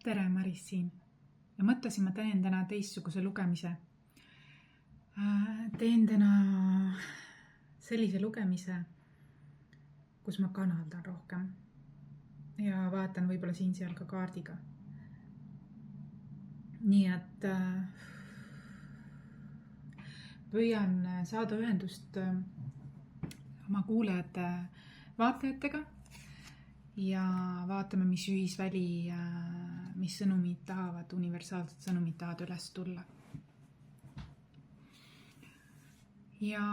Tere, Maris siin. Ja mõtlesin, ma teen täna teistsuguse lugemise. Teen täna sellise lugemise, kus ma kanaldan rohkem ja vaatan võib-olla siin-seal ka kaardiga. Nii et püüan saada ühendust oma kuulajate vaatajatega ja vaatame, mis ühisväli, mis sõnumid tahavad, universaalsed sõnumid tahavad üles tulla. Ja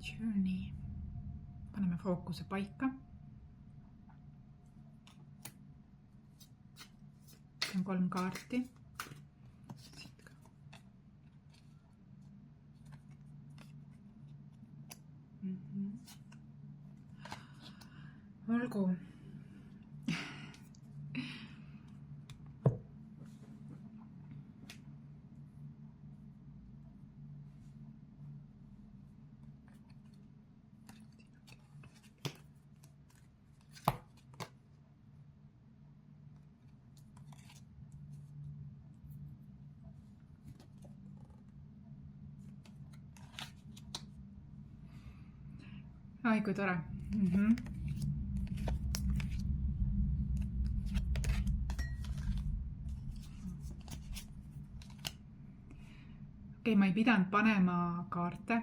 Journey. Paneme fookuse paika. See on 3 kaarti. Olgu. Ai, kui tore. Okei, ma ei pidanud panema kaarte,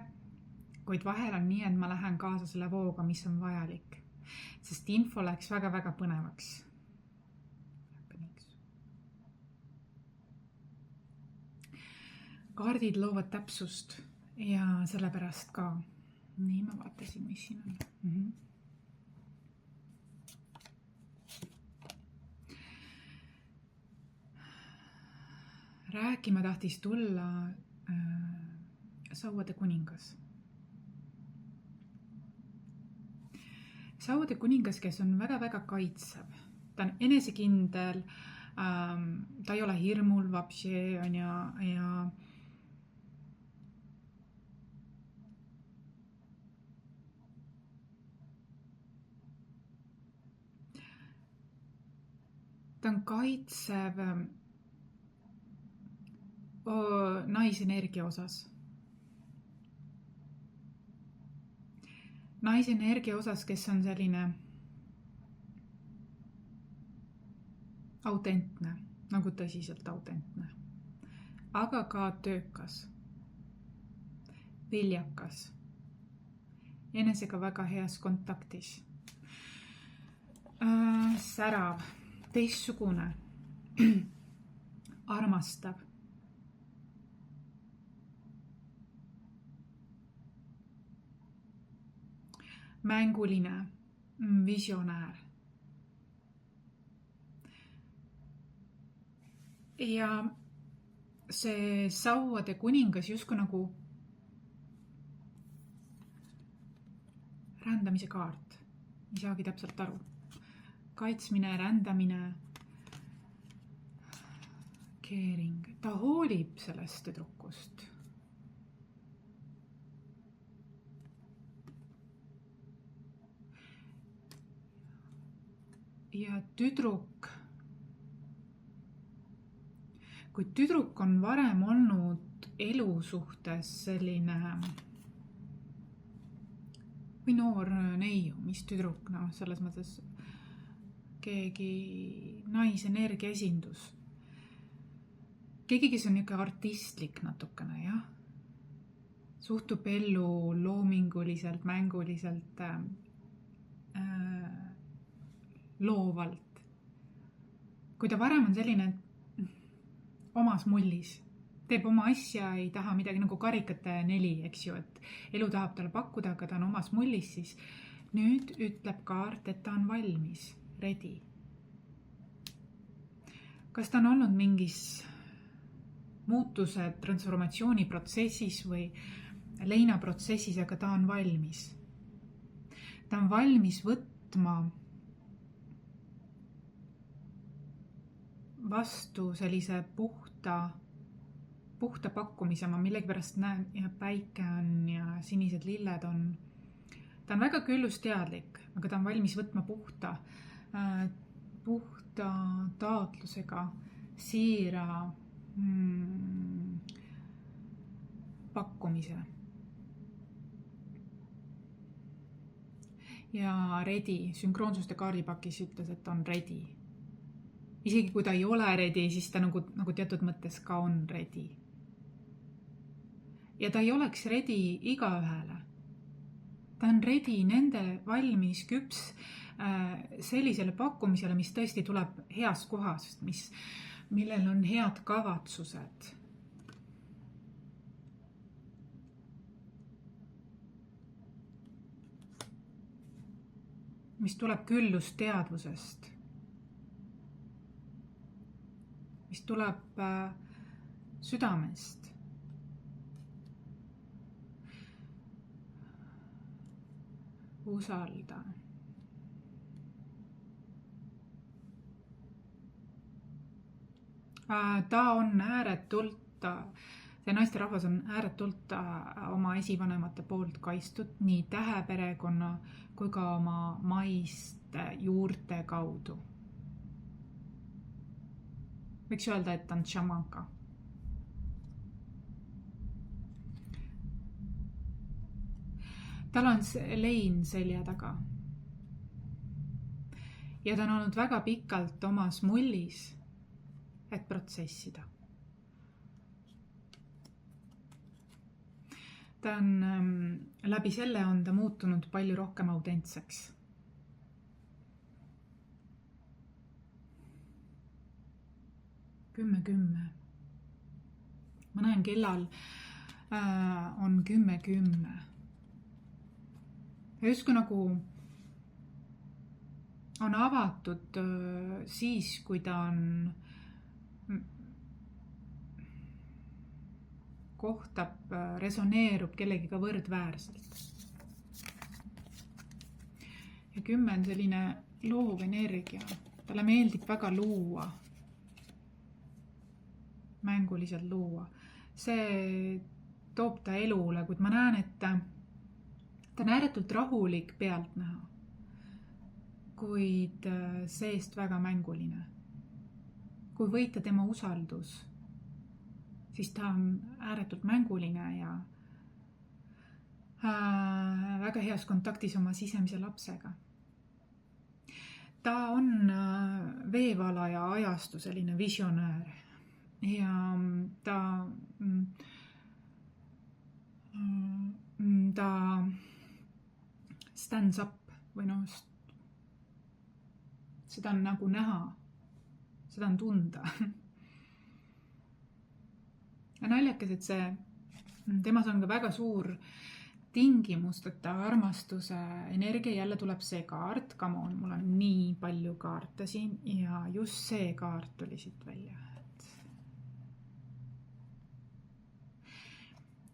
kuid vahel on nii, et ma lähen kaasa selle vooga, mis on vajalik, sest info läks väga-väga põnevaks. Kaardid loovad täpsust ja sellepärast ka. Nii, ma vaatasin, mis siin on. Rääkima tahtis tulla Sauade kuningas. Sauade kuningas, kes on väga-väga kaitsev. Ta on enesekindel, ta ei ole hirmul, vapsi on ja ta on kaitsev naisenergia osas. Naisenergia osas, kes on selline autentne, nagu tõsiselt autentne, aga ka töökas, viljakas, enesega väga heas kontaktis, särav, teistsugune, armastav. Mänguline, visionäär. Ja see Sauade kuningas justkui nagu rändamise kaart. Ei saagi täpselt aru. Kaitsmine, rändamine, caring. Ta hoolib sellest tüdrukust. Ja tüdruk, kui tüdruk on varem olnud elu suhtes selline või noor neiu, mis tüdruk, selles mõttes keegi naisenergia esindus. Keegi, kes on niisugune artistlik natukene, jah. Suhtub ellu loominguliselt, mänguliselt, loovalt. Kui ta varem on selline omas mullis, teeb oma asja, ei taha midagi nagu karikate 4, eks ju, et elu tahab talle pakkuda, aga ta on omas mullis, siis nüüd ütleb kaart, et ta on valmis, ready. Kas ta on olnud mingis muutuse transformatsiooniprotsessis või leinaprotsessis, aga ta on valmis. Ta on valmis võtma vastu sellise puhta pakkumise, ma millegipärast näen ja päike on ja sinised lilled on. Ta on väga küllusteadlik, aga ta on valmis võtma puhta taotlusega siira pakkumise. Ja ready, sünkroonsuste kaardipakis ütles, et ta on ready. Isegi kui ta ei ole ready, siis ta nagu teatud mõttes ka on ready. Ja ta ei oleks ready igaühele. Ta on ready nende valmis küps sellisele pakkumisele, mis tõesti tuleb heast kohast, millel on head kavatsused. Mis tuleb küllusteadvusest. Mis tuleb südamest. Usalda. Ta on ääretult, see naisterahvas on ääretult oma esivanemate poolt kaitstud nii täheperekonna kui ka oma maiste juurte kaudu. Võiks öelda, et ta on šamanka. Tal on lein selja taga. Ja ta on olnud väga pikalt omas mullis, et protsessida. Ta on, läbi selle on ta muutunud palju rohkem autentseks. Kümme. Ma näen kellal on 10. Ja justkui nagu on avatud siis, kui ta on kohtab, resoneerub kellegiga võrdväärselt. Ja 10 on selline loov energia. Talle meeldib väga luua. Mänguliselt luua. See toob ta elule, kuid ma näen, et ta on ääretult rahulik pealt näha, kuid seest väga mänguline. Kui võita tema usaldus, siis ta on ääretult mänguline ja väga heas kontaktis oma sisemise lapsega. Ta on veevala ja ajastu selline visionäär ja ta stands up või seda on nagu näha, seda on tunda. Ja naljakas, et temas on ka väga suur tingimusteta armastuse energia, jälle tuleb see kaart, come on, mul on nii palju kaarte siin ja just see kaart tuli siit välja.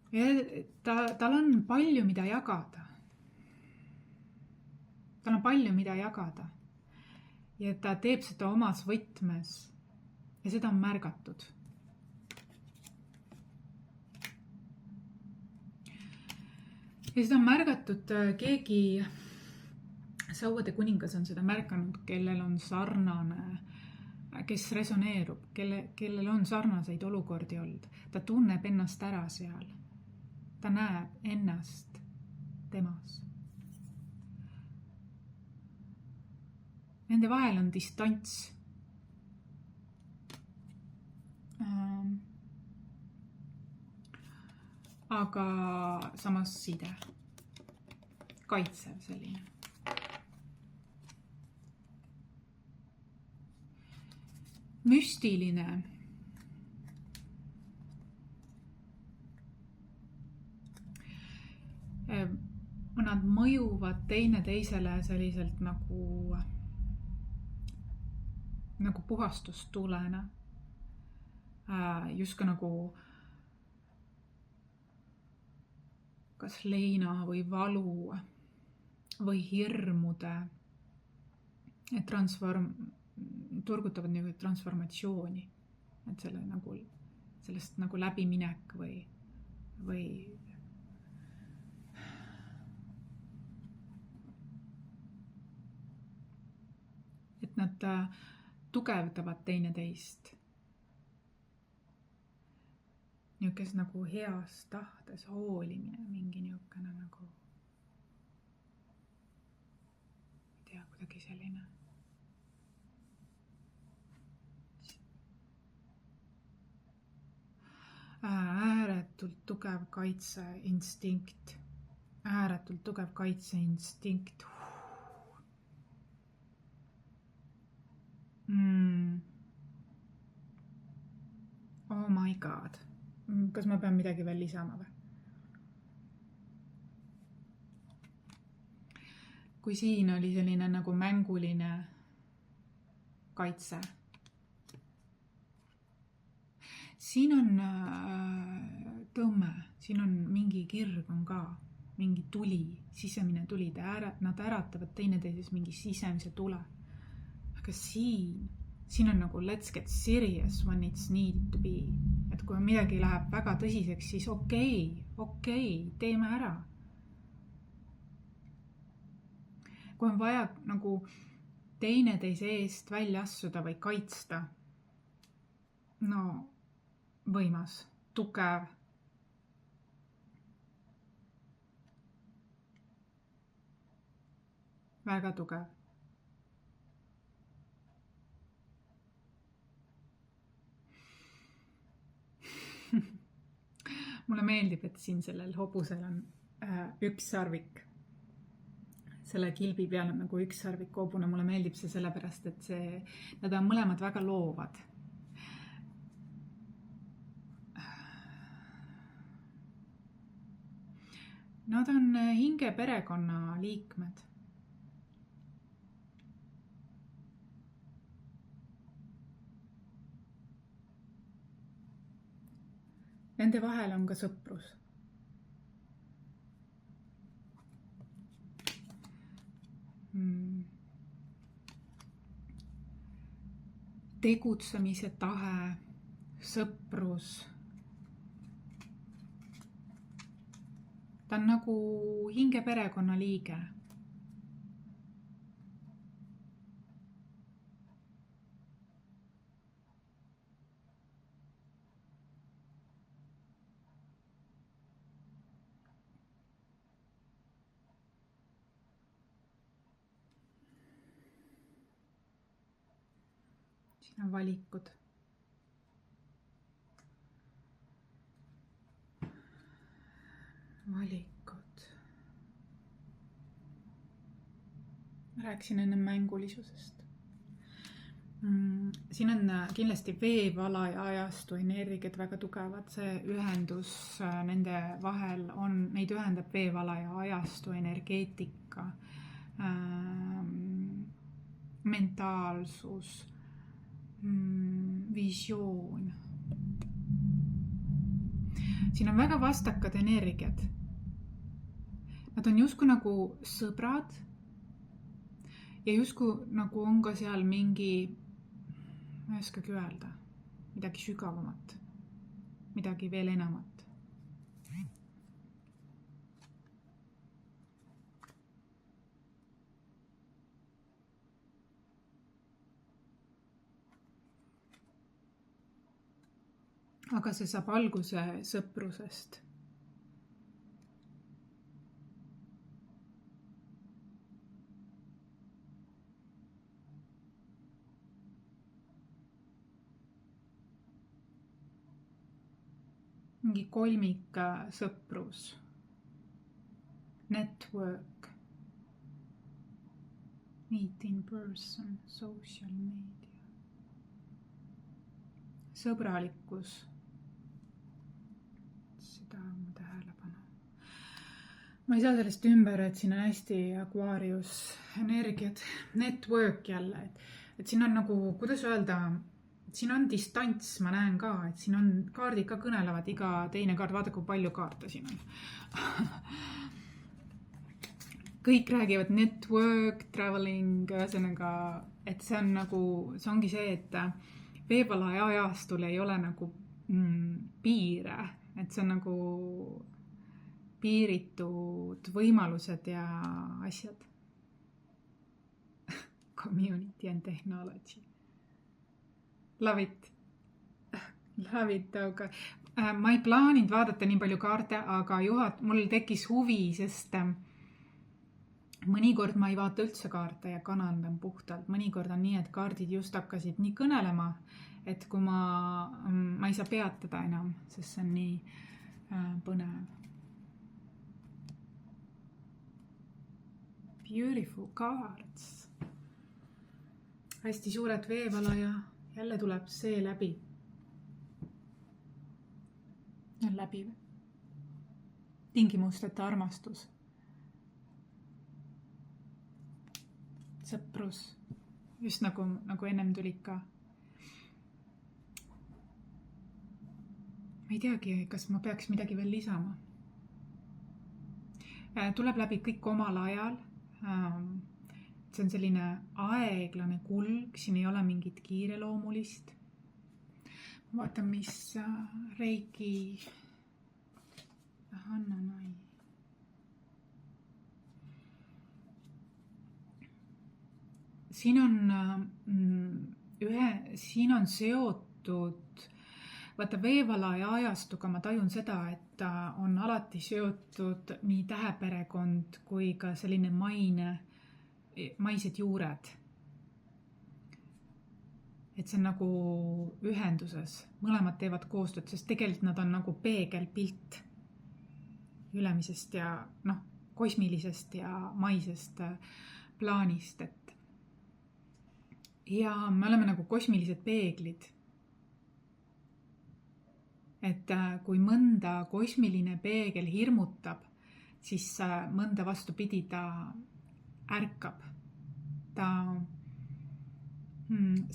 Ja tal on palju, mida jagada. Tal on palju, mida jagada. Ja ta teeb seda omas võtmes ja seda on märgatud. Ja seda on märgatud keegi, Sauade kuningas on seda märganud, kellel on sarnane, kes resoneerub, kellel on sarnaseid olukordi olnud. Ta tunneb ennast ära seal. Ta näeb ennast temas. Nende vahel on distants. Aga samas side. Kaitsev selline. Müstiline. nad mõjuvad teineteisele selliselt nagu puhastustulena. Justkui nagu kas leina või valu või hirmude turgutavad nagu transformatsiooni, et sellest nagu läbiminek või et nad tugevdavad teineteist. Niukes nagu heas tahtes hoolimine, mingi niukene nagu, ei tea, kuidagi selline. Ääretult tugev kaitseinstinkt. Oh my god. Kas ma pean midagi veel lisama või? Kui siin oli selline nagu mänguline kaitse. Siin on tõmme, siin on mingi kirg on ka, mingi tuli, sisemine tuli. Nad äratavad teineteises mingi sisemise tule. Aga siin on nagu let's get serious when it's needed to be. Et kui midagi läheb väga tõsiseks, siis okei, teeme ära. Kui on vaja nagu teineteise eest välja assuda või kaitsta, no võimas, tugev. Väga tugev. Mulle meeldib, et siin sellel hobusel on üks sarvik. Selle kilbi peal on nagu üks sarvik hobune. Mulle meeldib see sellepärast, et nad on mõlemad väga loovad. Nad on hinge perekonna liikmed. Nende vahel on ka sõprus. Tegutsemise tahe, sõprus. Ta on nagu hinge perekonna liige. Siin on valikud. Rääkisin enne mängulisusest. Siin on kindlasti veevala ja ajastu energiat väga tugevad. See ühendus nende vahel neid ühendab veevala ja ajastu energeetika, mentaalsus, visioon. Siin on väga vastakad energiat. Nad on justkui nagu sõbrad ja justkui nagu on ka seal mingi, ma ei oskagi öelda, midagi sügavamat, midagi veel enamat. Aga see saab alguse sõprusest. Mingi kolmik sõprus, network, meet in person, social media, sõbralikkus. Seda on mu tähelepanu. ma ei saa sellest ümber, et siin on hästi Aquarius energiat, network jälle, et siin on nagu, kuidas öelda, siin on distants, ma näen ka, et siin on kaardid ka kõnelevad, iga teine kaart, vaata kui palju kaarte siin on. Kõik räägivad network, traveling, ühesõnaga, et see on nagu, see ongi see, et veevalaja ajastul ei ole nagu piire, et see on nagu piiritud võimalused ja asjad. Community and technology. Love it. Love it, aga ma ei plaaninud vaadata nii palju kaarte, aga mul tekkis huvi, sest mõnikord ma ei vaata üldse kaarte ja kanaldan puhtalt. Mõnikord on nii, et kaardid just hakkasid nii kõnelema, et kui ma ei saa peatada enam, sest see on nii põnev. Beautiful cards. Hästi suured veevala ja jälle tuleb see läbi. On läbiv. Tingimusteta armastus. Sõprus. Just nagu ennem tulid ka. Ma ei teagi, kas ma peaks midagi veel lisama. Tuleb läbi kõik omal ajal. See on selline aeglane kulg, siin ei ole mingit kiireloomulist. Vaata, mis Reiki Hanna-Nai. Siin on seotud, vaata veevalaja ajastuga ma tajun seda, et ta on alati seotud nii täheperekond kui ka selline maised juured. Et see on nagu ühenduses, mõlemad teevad koostööd, sest tegelikult nad on nagu peegelpilt ülemisest ja kosmilisest ja maisest plaanist. Ja me oleme nagu kosmilised peeglid. Et kui mõnda kosmiline peegel hirmutab, siis mõnda vastupidi ta ärkab. Ta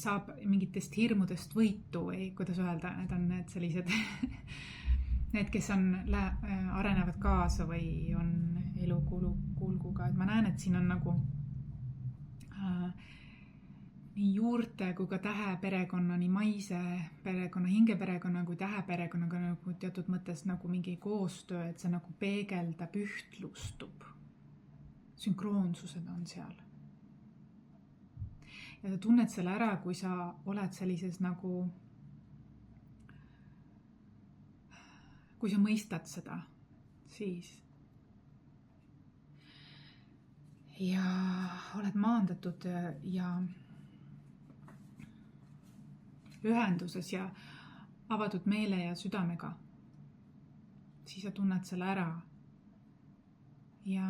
saab mingitest hirmudest võitu või kuidas öelda, need on need sellised, need, kes arenevad kaasa või on elukulguga. Et ma näen, et siin on nagu nii juurte kui ka täheperekonna, nii maise perekonna, hingeperekonna kui täheperekonnaga nagu teatud mõttes nagu mingi koostöö, et see nagu peegeldab, ühtlustub. Sünkroonsused on seal. Ja sa tunned selle ära, kui sa oled sellises nagu, kui sa mõistad seda, siis. Ja oled maandatud ja ühenduses ja avatud meele ja südamega, siis sa tunned selle ära. Ja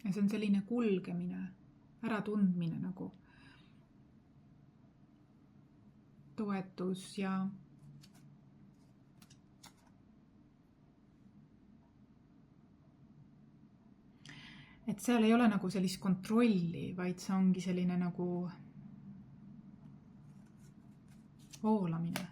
see on selline kulgemine, äratundmine nagu toetus ja et seal ei ole nagu sellist kontrolli, vaid see ongi selline nagu voolamine.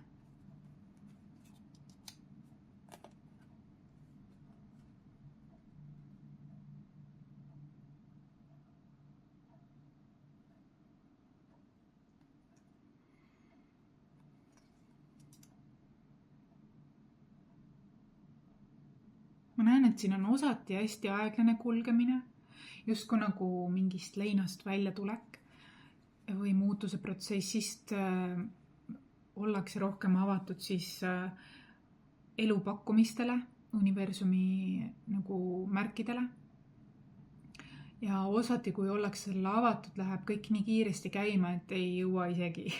Ma näen, et siin on osati hästi aeglane kulgemine, justkui nagu mingist leinast välja tulek või muutuse protsessist ollakse rohkem avatud siis elu pakkumistele, universumi nagu märkidele. Ja osati, kui ollakse selle avatud, läheb kõik nii kiiresti käima, et ei jõua isegi.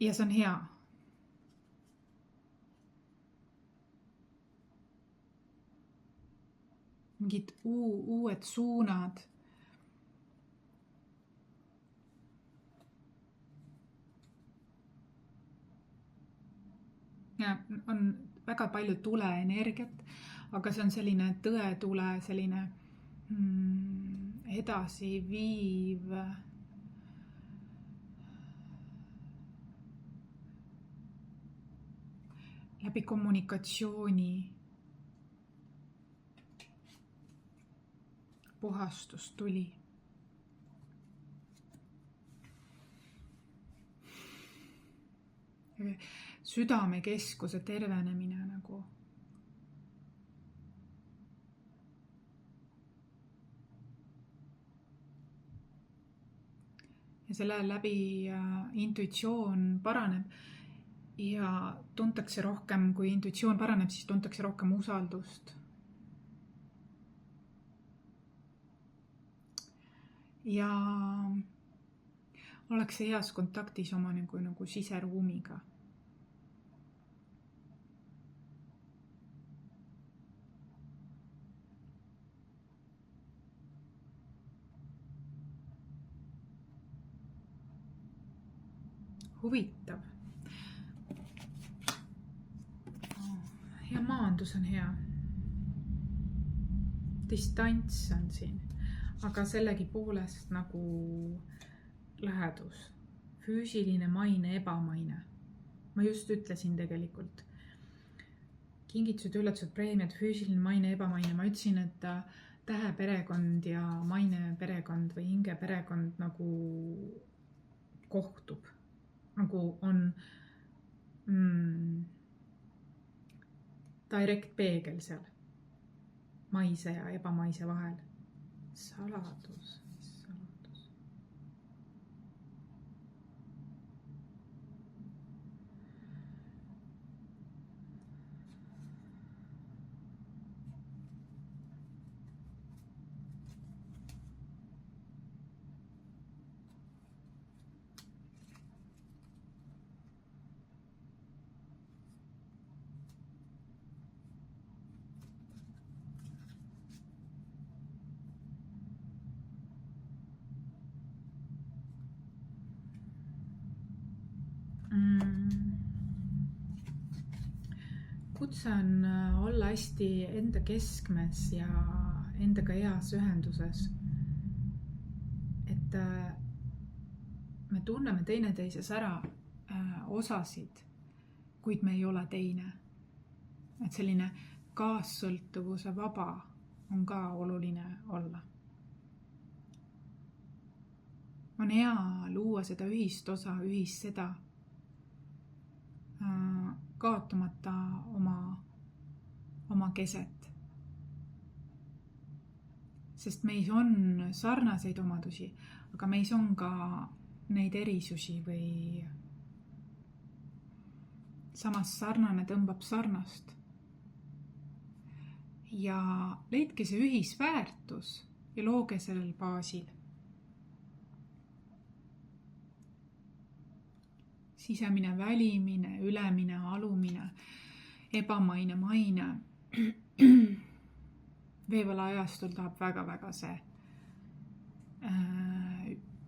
Ja see on hea. Mingid uued suunad. ja on väga palju tuleenergiat, aga see on selline tõetule, selline edasiviiv läbi kommunikatsiooni puhastustuli. Südamekeskuse tervenemine nagu. Ja selle läbi intuitsioon paraneb ja tuntakse rohkem, kui intuitsioon paraneb, siis tuntakse rohkem usaldust. Ja ollakse heas kontaktis oma nagu siseruumiga. Huvitav. Ja maandus on hea. Distants on siin, aga sellegi poolest nagu lähedus. Füüsiline, maine, ebamaine. Ma just ütlesin tegelikult. Kingitused, üllatused, preemiad, füüsiline, maine, ebamaine. Ma ütlesin, et tähe perekond ja maine perekond või hinge perekond nagu kohtub. Nagu on direkt peegel seal maise ja ebamaise vahel. Saladus. Kutse on olla hästi enda keskmes ja endaga heas ühenduses. Et me tunneme teineteises ära osasid, kuid me ei ole teine. Et selline kaassõltuvuse vaba on ka oluline olla. On hea luua seda ühist osa, ühist seda, kaotamata oma keset. Sest meis on sarnaseid omadusi, aga meis on ka neid erisusi või samas sarnane tõmbab sarnast. Ja leidke see ühisväärtus ja looge sellel baasil. Sisemine, välimine, ülemine, alumine, ebamaine, maine. Veevala ajastul tahab väga see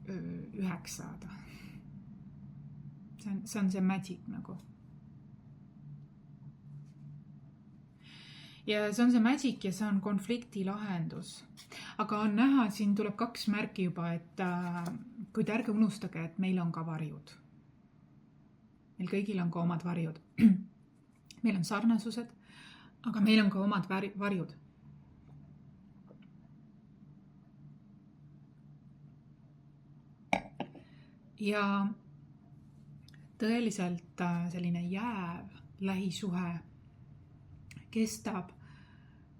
üheks saada. See on see magic nagu. Ja see on see magic ja see on konflikti lahendus. Aga on näha, siin tuleb 2 märki juba, et kuid ärge unustage, et meil on ka varjud. Meil kõigil on ka omad varjud. Meil on sarnasused, aga meil on ka omad varjud. Ja tõeliselt selline jääv lähisuhe kestab,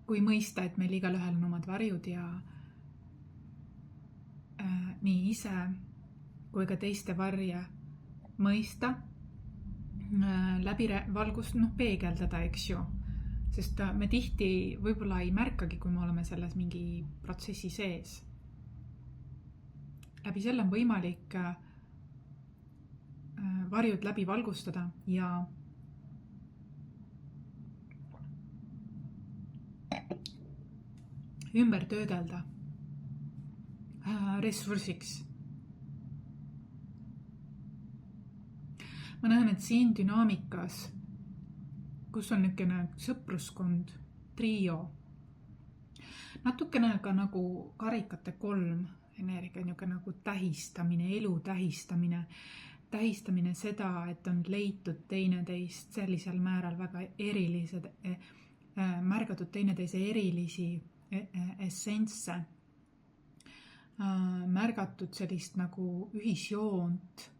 kui mõista, et meil igalühel on omad varjud ja nii ise kui ka teiste varje mõista, läbi valgust peegeldada, eks ju. Sest me tihti võib-olla ei märkagi, kui me oleme selles mingi protsessi sees. Läbi selle on võimalik varjud läbi valgustada ja ümber töödelda ressursiks. Ma näen, et siin dünaamikas kus on niisugune sõpruskond, trio. Natukene ka nagu karikate 3 energia, niisugune nagu tähistamine, elu tähistamine seda, et on leitud teineteist sellisel määral väga erilised, märgatud teineteise erilisi essensse, märgatud sellist nagu ühisjoont,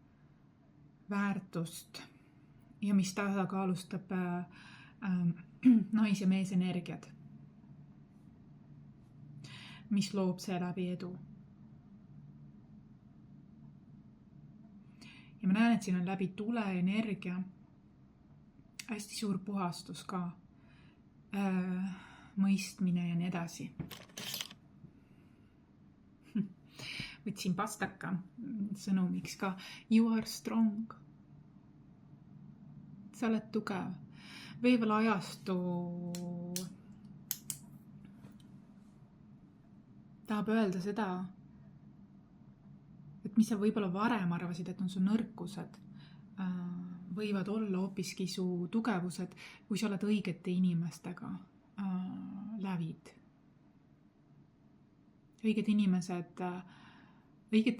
väärtust ja mis tasakaalustab nais- ja meesenergiad, mis loob seeläbi edu. Ja ma näen, et siin on läbi tule energia hästi suur puhastus ka, mõistmine ja nii edasi. Võtsin pastaka sõnumiks ka. You are strong. Sa oled tugev. Veevala ajastu tahab öelda seda, et mis sa võib-olla varem arvasid, et on su nõrkused, võivad olla hoopiski su tugevused, kui sa oled õigete inimestega lävid. Õigete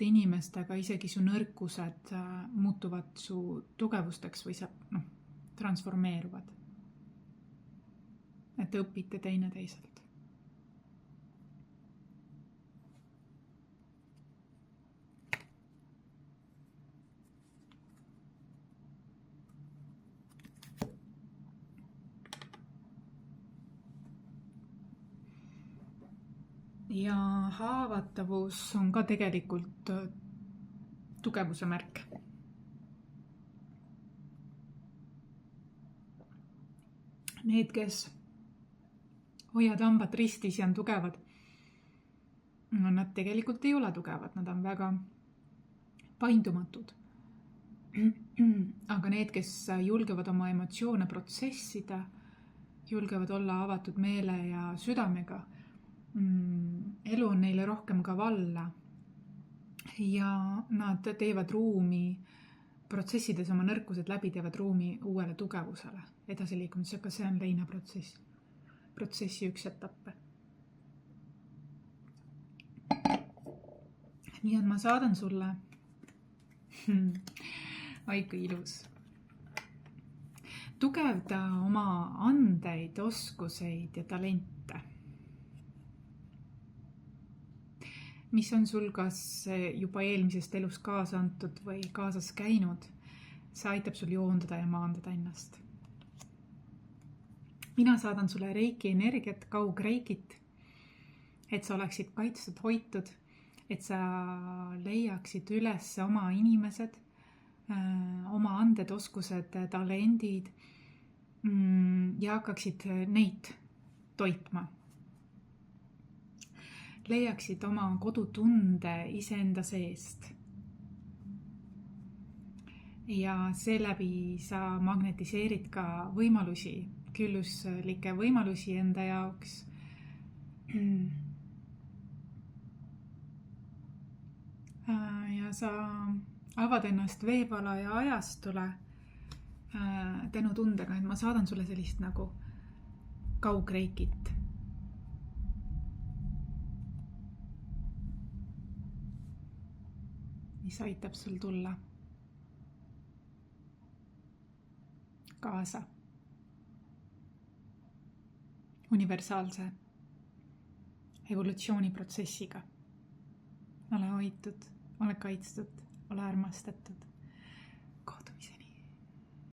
inimestega isegi su nõrkused muutuvad su tugevusteks või sa transformeeruvad. Et te õpite teineteiselt. Ja haavatavus on ka tegelikult tugevuse märk. Need, kes hoiavad hambad ristis ja on tugevad, nad tegelikult ei ole tugevad, nad on väga paindumatud. Aga need, kes julgevad oma emotsioone protsessida, julgevad olla avatud meele ja südamega, elu on neile rohkem ka valla ja nad teevad ruumi, protsessides oma nõrkused läbi, teevad ruumi uuele tugevusele, edasiliikumiseks, aga see on leina protsessi üks etappe. Nii et ma saadan sulle, oi kui ilus, tugevda oma andeid, oskuseid ja talente. Mis on sul kas juba eelmisest elus kaasa antud või kaasas käinud, see aitab sul joondada ja maandada ennast. Mina saadan sulle reiki energiat, kaugreikit, et sa oleksid kaitstud, hoitud, et sa leiaksid üles oma inimesed, oma anded, oskused, talendid ja hakkaksid neid toitma. Leiaksid oma kodutunde iseenda seest. Ja seeläbi sa magnetiseerid ka võimalusi, külluslikke võimalusi enda jaoks. Ja sa avad ennast veevala ja ajastule tänu tundega, et ma saadan sulle sellist nagu kaugreikit. Mis aitab sul tulla kaasa universaalse evolutsiooniprotsessiga. Ole hoitud, ole kaitstud, ole armastatud.